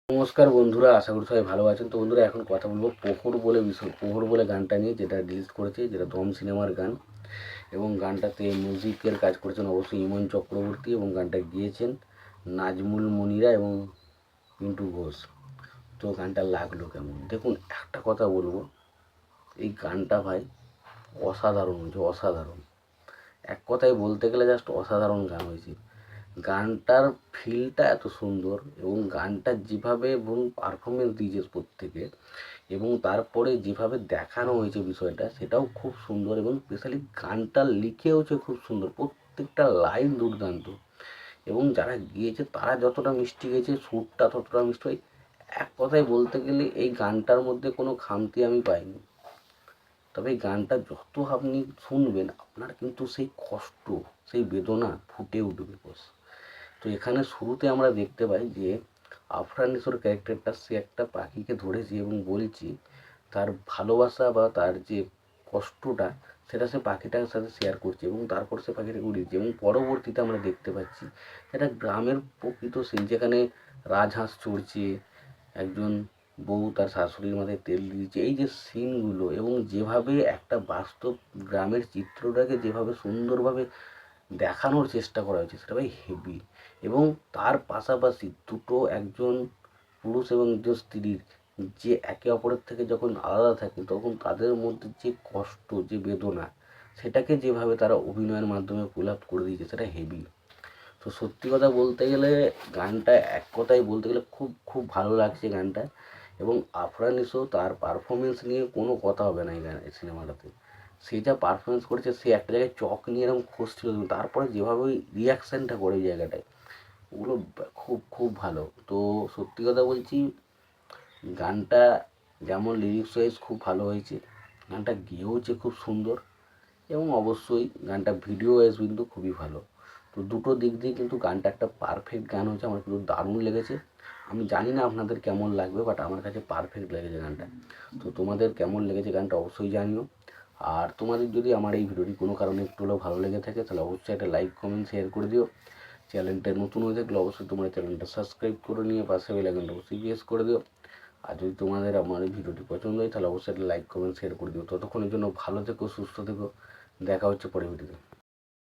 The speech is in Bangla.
নমস্কার বন্ধুরা, আশা করি সবাই ভালো আছেন। তো বন্ধুরা, এখন কথা বলবো প্রহর বলে গানটা নিয়ে, যেটা রিলিজ করেছে, যেটা দম সিনেমার গান। এবং গানটাতে মিউজিকের কাজ করেছেন অবশ্যই ইমন চক্রবর্তী, এবং গানটা গিয়েছেন নাজমুল মনিরা এবং পিন্টু ঘোষ। তো গানটা লাগলো কেমন? দেখুন, একটা কথা বলবো, এই গানটা ভাই অসাধারণ হয়েছে, অসাধারণ। এক কথায় বলতে গেলে জাস্ট অসাধারণ গান হয়েছে। গানটার ফিলটা এত সুন্দর, এবং গানটা যেভাবে এবং পারফরমেন্স দিয়েছে প্রত্যেকে, এবং তারপরে যেভাবে দেখানো হয়েছে বিষয়টা, সেটাও খুব সুন্দর। এবং স্পেশালি গানটা লিখেওছে খুব সুন্দর, প্রত্যেকটা লাইন দুর্দান্ত। এবং যারা গিয়েছে তারা যতটা মিষ্টি গেছে, সুরটা ততটা মিষ্টি হয়। এক কথায় বলতে গেলে এই গানটার মধ্যে কোনো খামতি আমি পাইনি। তবে এই গানটা যত আপনি শুনবেন, আপনার কিন্তু সেই কষ্ট, সেই বেদনা ফুটে উঠবে বস। তো এখানে শুরুতে আমরা দেখতে পাই যে আফরান নিশোর ক্যারেক্টারটা, সে একটা পাখিকে ধরেছে এবং বলছি তার ভালোবাসা বা তার যে কষ্টটা, সেটা সে পাখিটার সাথে শেয়ার করছে, এবং তারপর সে পাখিটাকে উড়িয়েছে। এবং পরবর্তীতে আমরা দেখতে পাচ্ছি এটা গ্রামের প্রকৃত সিন, যেখানে রাজহাঁস চড়ছে, একজন বউ তার শাশুড়ির মাথায় তেল দিয়েছে, এই যে সিনগুলো, এবং যেভাবে একটা বাস্তব গ্রামের চিত্রটাকে যেভাবে সুন্দরভাবে দেখানোর চেষ্টা করা হয়েছে, সেটা ভাই হেভি। এবং তার পাশাপাশি দুটো, একজন পুরুষ এবং একজন স্ত্রীর, যে একে অপরের থেকে যখন আলাদা থাকে, তখন তাদের মধ্যে যে কষ্ট, যে বেদনা, সেটাকে যেভাবে তারা অভিনয়ের মাধ্যমে প্রলাপ করে দিয়েছে, সেটা হেভি। তো সত্যি কথা বলতে গেলে গানটা, এক কথায় বলতে গেলে খুব খুব ভালো লাগছে গানটা। এবং আফরান নিশো, তার পারফরমেন্স নিয়ে কোনো কথা হবে না এই সিনেমাটাতে। সে যা পারফরমেন্স করেছে, সে একটা জায়গায় চক নিয়ে এরকম খসছিল, তারপরে যেভাবে ওই রিয়াকশানটা করে ওই জায়গাটায়, ওগুলো খুব খুব ভালো। তো সত্যি কথা বলছি, গানটা যেমন লিরিক্স ওয়াইজ খুব ভালো হয়েছে, গানটা গেয়েওছে খুব সুন্দর, এবং অবশ্যই গানটা ভিডিও ওয়াইজ কিন্তু খুবই ভালো। তো দুটো দিক দিয়ে কিন্তু গানটা একটা পারফেক্ট গান হয়েছে, আমার কিন্তু দারুণ লেগেছে। আমি জানি না আপনাদের কেমন লাগবে, বাট আমার কাছে পারফেক্ট লেগেছে গানটা। তো তোমাদের কেমন লেগেছে গানটা অবশ্যই জানিও। আর তোমাদের যদি আমার এই ভিডিওটি কোনো কারণে একটু হলেও ভালো লেগে থাকে, তাহলে অবশ্যই একটা লাইক, কমেন্ট, শেয়ার করে দিও। চ্যানেলটা নতুন হয়ে থাকলে অবশ্যই তোমরা চ্যানেলটা সাবস্ক্রাইব করে নিয়ে পাশে বেল আইকনটা অবশ্যই প্রেস করে দিও। আর যদি তোমাদের আমার এই ভিডিওটি পছন্দ হয়, তাহলে অবশ্যই একটা লাইক, কমেন্ট, শেয়ার করে দিও। ততক্ষণের জন্য ভালো থেকো, সুস্থ থেকো। দেখা হচ্ছে পরের ভিডিওতে।